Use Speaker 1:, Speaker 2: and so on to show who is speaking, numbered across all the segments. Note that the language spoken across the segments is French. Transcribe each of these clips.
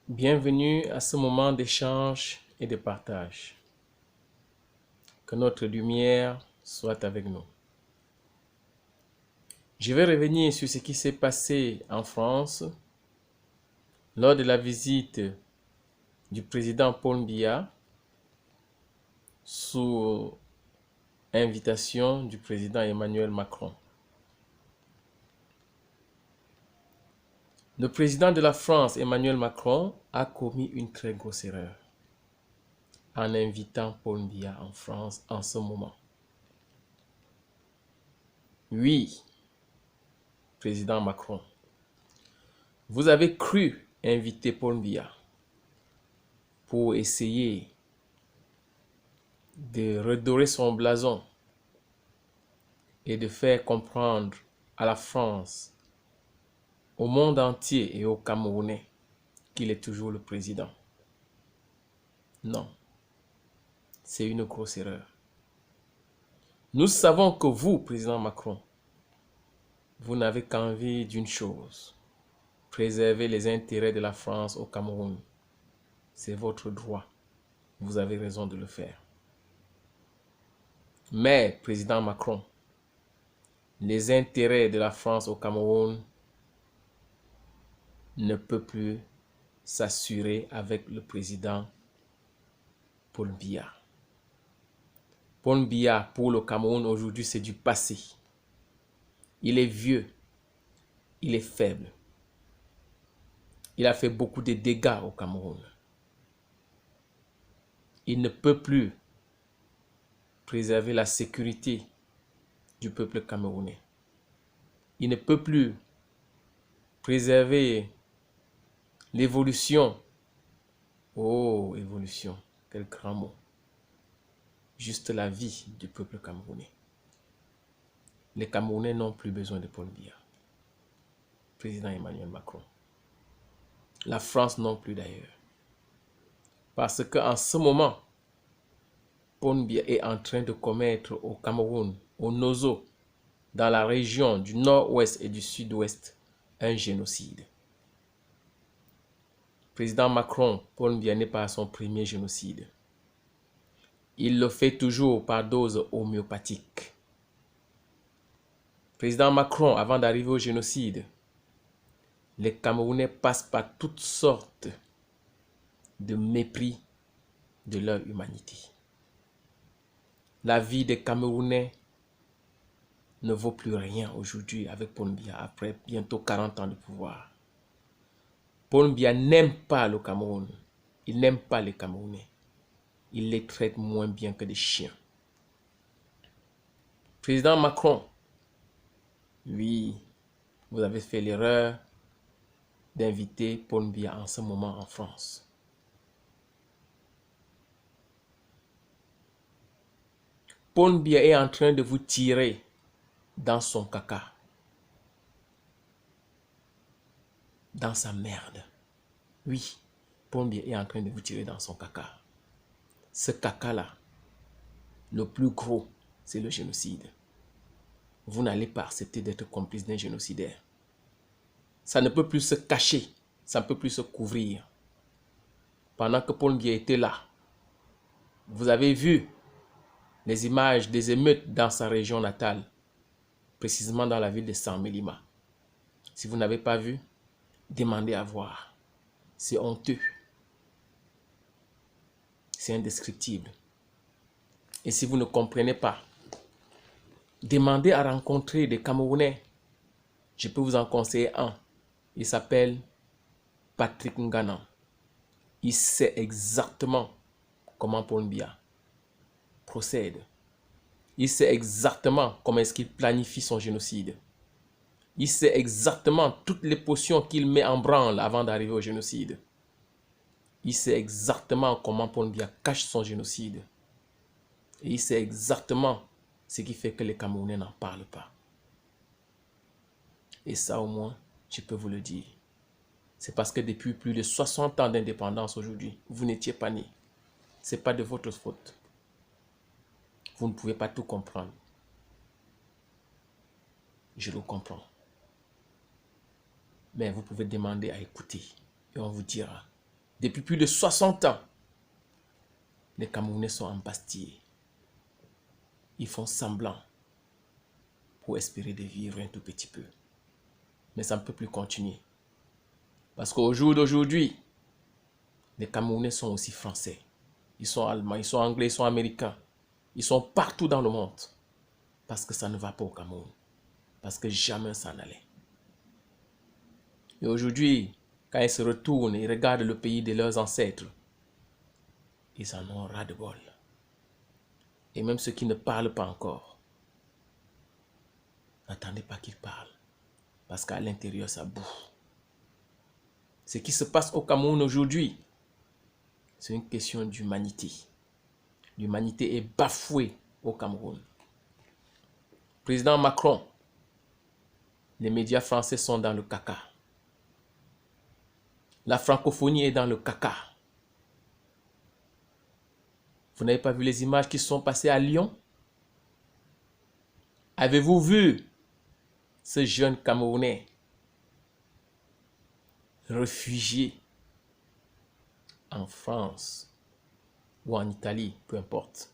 Speaker 1: Bienvenue à ce moment d'échange et de partage. Que notre lumière soit avec nous. Je vais revenir sur ce qui s'est passé en France lors de la visite du président Paul Biya sous invitation du président Emmanuel Macron. Le président de la France, Emmanuel Macron, a commis une très grosse erreur en invitant Paul Biya en France en ce moment. Oui, président Macron, vous avez cru inviter Paul Biya pour essayer de redorer son blason et de faire comprendre à la France, au monde entier et aux Camerounais qu'il est toujours le président. Non, c'est une grosse erreur. Nous savons que vous, président Macron, vous n'avez qu'envie d'une chose, préserver les intérêts de la France au Cameroun. C'est votre droit. Vous avez raison de le faire. Mais, président Macron, les intérêts de la France au Cameroun ne peuvent plus s'assurer avec le président Paul Biya. Paul Biya, pour le Cameroun aujourd'hui, c'est du passé. Il est vieux, il est faible. Il a fait beaucoup de dégâts au Cameroun. Il ne peut plus préserver la sécurité du peuple camerounais. Il ne peut plus préserver l'évolution. Oh, évolution, quel grand mot. Juste la vie du peuple camerounais. Les Camerounais n'ont plus besoin de Paul Biya. Président Emmanuel Macron. La France non plus d'ailleurs. Parce qu'en ce moment, Paul Biya est en train de commettre au Cameroun, au Nozo, dans la région du nord-ouest et du sud-ouest, un génocide. Président Macron, Paul Biya n'est pas à son premier génocide. Il le fait toujours par dose homéopathique. Président Macron, avant d'arriver au génocide, les Camerounais passent par toutes sortes de mépris de leur humanité. La vie des Camerounais ne vaut plus rien aujourd'hui avec Paul Biya après bientôt 40 ans de pouvoir. Paul Biya n'aime pas le Cameroun. Il n'aime pas les Camerounais. Il les traite moins bien que des chiens. Président Macron, oui, vous avez fait l'erreur d'inviter Paul Biya en ce moment en France. Paul Biya est en train de vous tirer dans son caca, dans sa merde. Oui, Paul Biya est en train de vous tirer dans son caca. Ce caca-là, le plus gros, c'est le génocide. Vous n'allez pas accepter d'être complice d'un génocidaire. Ça ne peut plus se cacher, ça ne peut plus se couvrir. Pendant que Paul Biya était là, vous avez vu les images des émeutes dans sa région natale, précisément dans la ville de Saint-Mélima. Si vous n'avez pas vu, demandez à voir. C'est honteux. C'est indescriptible. Et si vous ne comprenez pas, demandez à rencontrer des Camerounais. Je peux vous en conseiller un. Il s'appelle Patrick Ngana. Il sait exactement comment Paul Biya procède. Il sait exactement comment est-ce qu'il planifie son génocide. Il sait exactement toutes les potions qu'il met en branle avant d'arriver au génocide. Il sait exactement comment Paul Biya cache son génocide. Et il sait exactement ce qui fait que les Camerounais n'en parlent pas. Et ça au moins, je peux vous le dire. C'est parce que depuis plus de 60 ans d'indépendance aujourd'hui, vous n'étiez pas né. Ce n'est pas de votre faute. Vous ne pouvez pas tout comprendre. Je le comprends. Mais vous pouvez demander à écouter et on vous dira. Depuis plus de 60 ans, les Camerounais sont embastillés. Ils font semblant pour espérer de vivre un tout petit peu. Mais ça ne peut plus continuer. Parce qu'au jour d'aujourd'hui, les Camerounais sont aussi français. Ils sont allemands, ils sont anglais, ils sont américains. Ils sont partout dans le monde. Parce que ça ne va pas au Cameroun. Parce que jamais ça n'allait. Et aujourd'hui, quand ils se retournent et regardent le pays de leurs ancêtres, ils en ont ras-de-bol. Et même ceux qui ne parlent pas encore, n'attendez pas qu'ils parlent. Parce qu'à l'intérieur, ça bouffe. Ce qui se passe au Cameroun aujourd'hui, c'est une question d'humanité. L'humanité est bafouée au Cameroun. Président Macron, les médias français sont dans le caca. La francophonie est dans le caca. Vous n'avez pas vu les images qui sont passées à Lyon? Avez-vous vu ce jeune Camerounais réfugié en France ou en Italie, peu importe,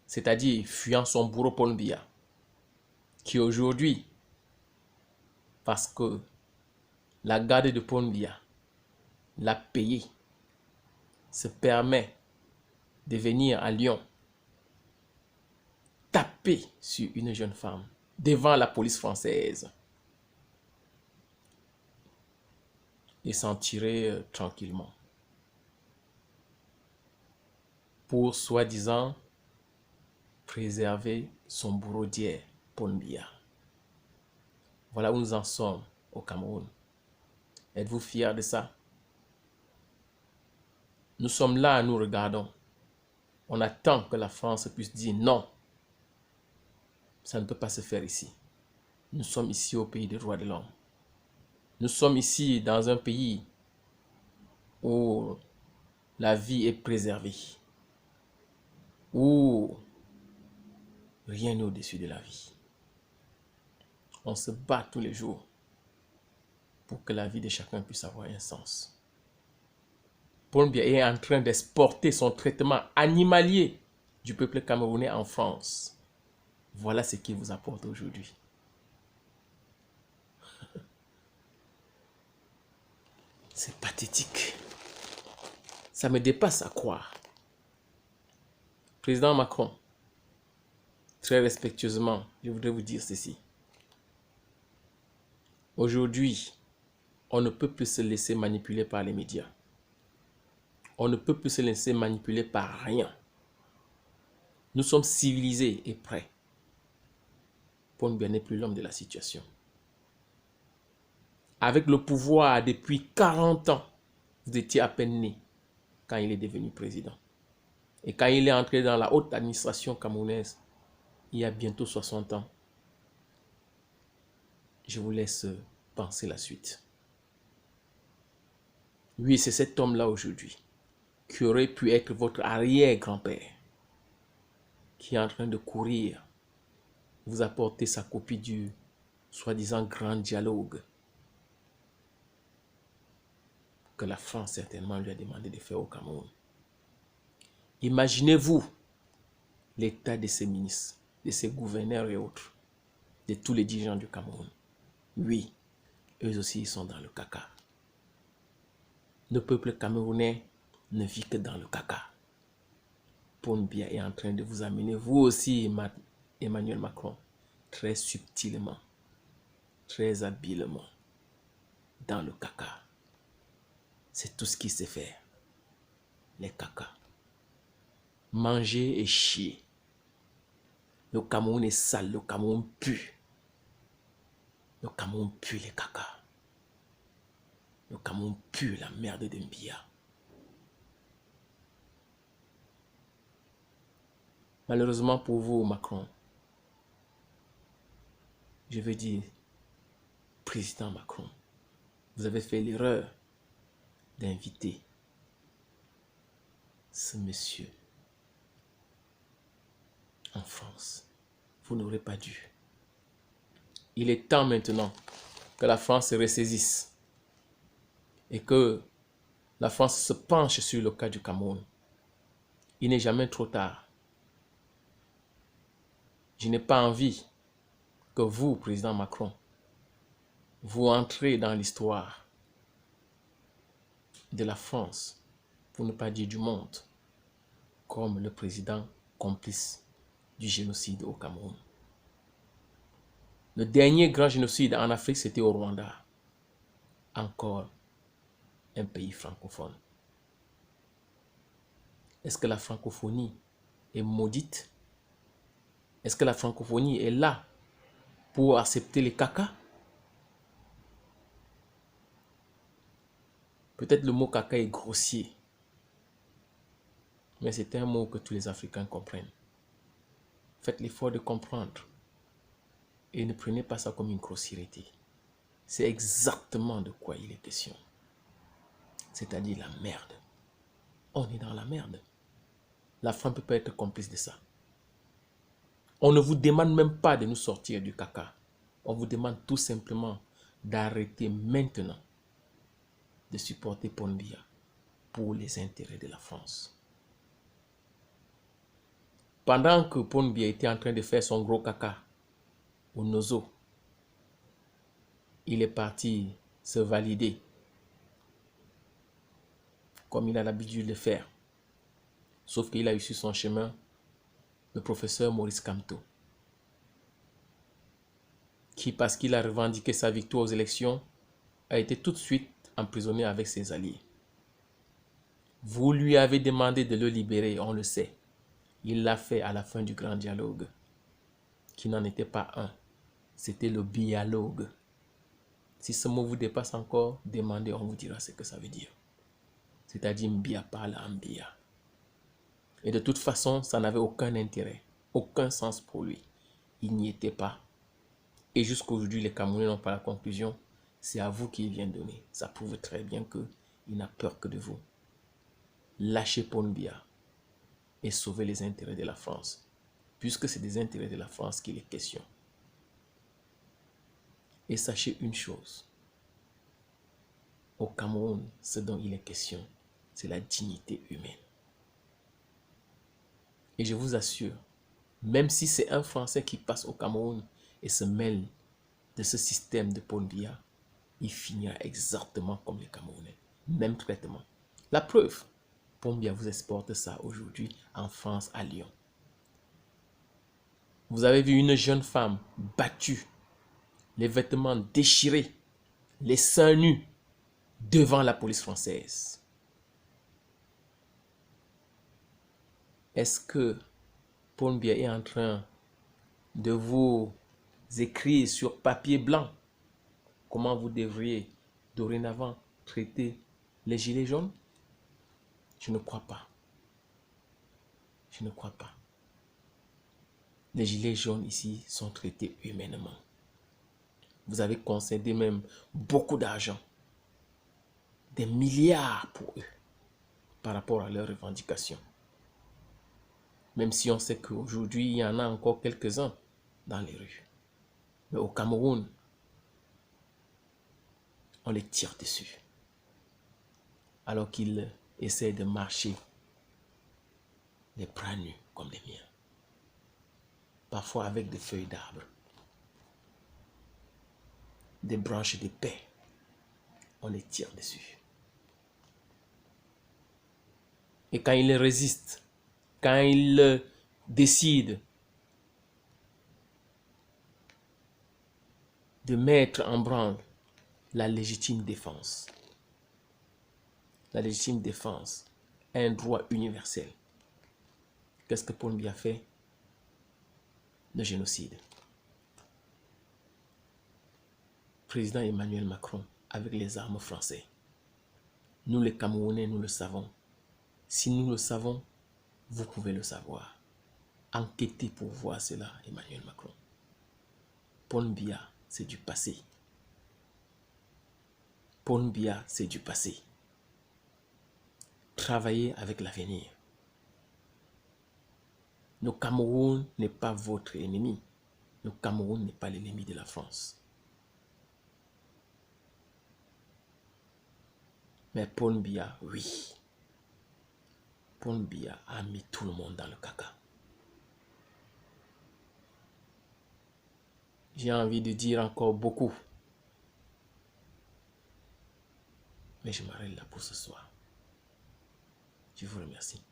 Speaker 1: c'est-à-dire fuyant son bourreau Paul Biya, qui aujourd'hui, parce que la garde de Paul Biya l'a payé, se permet de venir à Lyon taper sur une jeune femme devant la police française et s'en tirer tranquillement pour soi-disant préserver son bourreau d'hier, Paul Biya. Voilà où nous en sommes au Cameroun. Êtes-vous fiers de ça? Nous sommes là, nous regardons. On attend que la France puisse dire non. Ça ne peut pas se faire ici. Nous sommes ici au pays des droits de l'homme. Nous sommes ici dans un pays où la vie est préservée, où rien n'est au-dessus de la vie. On se bat tous les jours pour que la vie de chacun puisse avoir un sens. Paul Biya est en train d'exporter son traitement animalier du peuple camerounais en France. Voilà ce qu'il vous apporte aujourd'hui. C'est pathétique. Ça me dépasse à croire. Président Macron, très respectueusement, je voudrais vous dire ceci. Aujourd'hui, on ne peut plus se laisser manipuler par les médias. On ne peut plus se laisser manipuler par rien. Nous sommes civilisés et prêts. Paul Biya n'est plus l'homme de la situation. Avec le pouvoir depuis 40 ans, vous étiez à peine né quand il est devenu président. Et quand il est entré dans la haute administration camerounaise, il y a bientôt 60 ans, je vous laisse penser la suite. Oui, c'est cet homme-là aujourd'hui qui aurait pu être votre arrière-grand-père qui est en train de courir, vous apporter sa copie du soi-disant grand dialogue que la France certainement lui a demandé de faire au Cameroun. Imaginez-vous l'état de ses ministres, de ses gouverneurs et autres, de tous les dirigeants du Cameroun. Oui, eux aussi ils sont dans le caca. Le peuple camerounais ne vit que dans le caca. Paul Biya est en train de vous amener, vous aussi, Emmanuel Macron, très subtilement, très habilement, dans le caca. C'est tout ce qu'il sait faire. Les caca. Manger et chier. Le Cameroun est sale, le Cameroun pue. Le Cameroun pue les caca. Le Cameroun pue la merde de Biya. Malheureusement pour vous, Macron, je veux dire, président Macron, vous avez fait l'erreur d'inviter ce monsieur en France. Vous n'aurez pas dû. Il est temps maintenant que la France se ressaisisse et que la France se penche sur le cas du Cameroun. Il n'est jamais trop tard. Je n'ai pas envie que vous, président Macron, vous entrez dans l'histoire de la France, pour ne pas dire du monde, comme le président complice du génocide au Cameroun. Le dernier grand génocide en Afrique, c'était au Rwanda. Encore un pays francophone. Est-ce que la francophonie est maudite? Est-ce que la francophonie est là pour accepter les caca? Peut-être le mot caca est grossier, mais c'est un mot que tous les Africains comprennent. Faites l'effort de comprendre et ne prenez pas ça comme une grossièreté. C'est exactement de quoi il est question. C'est-à-dire la merde. On est dans la merde. La France ne peut pas être complice de ça. On ne vous demande même pas de nous sortir du caca. On vous demande tout simplement d'arrêter maintenant de supporter Paul Biya pour les intérêts de la France. Pendant que Paul Biya était en train de faire son gros caca au Nozo, il est parti se valider comme il a l'habitude de le faire. Sauf qu'il a eu sur son chemin le professeur Maurice Kamto, qui, parce qu'il a revendiqué sa victoire aux élections, a été tout de suite emprisonné avec ses alliés. Vous lui avez demandé de le libérer, on le sait. Il l'a fait à la fin du grand dialogue, qui n'en était pas un. C'était le bialogue. Si ce mot vous dépasse encore, demandez, on vous dira ce que ça veut dire. C'est-à-dire Mbia parle en Mbia. Et de toute façon, ça n'avait aucun intérêt, aucun sens pour lui. Il n'y était pas. Et jusqu'à aujourd'hui, les Camerounais n'ont pas la conclusion. C'est à vous qu'il vient donner. Ça prouve très bien qu'il n'a peur que de vous. Lâchez Paul Biya et sauvez les intérêts de la France, puisque c'est des intérêts de la France qu'il est question. Et sachez une chose, au Cameroun, ce dont il est question, c'est la dignité humaine. Et je vous assure, même si c'est un Français qui passe au Cameroun et se mêle de ce système de Paul Biya, il finira exactement comme les Camerounais. Même traitement. La preuve, Paul Biya vous exporte ça aujourd'hui en France, à Lyon. Vous avez vu une jeune femme battue, les vêtements déchirés, les seins nus, devant la police française. Est-ce que Paul Biya est en train de vous écrire sur papier blanc comment vous devriez dorénavant traiter les gilets jaunes? Je ne crois pas. Je ne crois pas. Les gilets jaunes ici sont traités humainement. Vous avez concédé même beaucoup d'argent, des milliards pour eux, par rapport à leurs revendications. Même si on sait qu'aujourd'hui, il y en a encore quelques-uns dans les rues. Mais au Cameroun, on les tire dessus. Alors qu'ils essaient de marcher les bras nus comme les miens. Parfois avec des feuilles d'arbres, des branches de paix. On les tire dessus. Et quand ils résistent, quand ils décident de mettre en branle la légitime défense est un droit universel. Qu'est-ce que Paul Biya fait? Le génocide. Président Emmanuel Macron, avec les armes françaises. Nous les Camerounais, nous le savons. Si nous le savons, vous pouvez le savoir. Enquêtez pour voir cela, Emmanuel Macron. Paul Biya, c'est du passé. Paul Biya, c'est du passé. Travaillez avec l'avenir. Le Cameroun n'est pas votre ennemi. Le Cameroun n'est pas l'ennemi de la France. Mais Paul Biya, oui. Paul Biya a mis tout le monde dans le caca. J'ai envie de dire encore beaucoup. Mais je m'arrête là pour ce soir. Je vous remercie.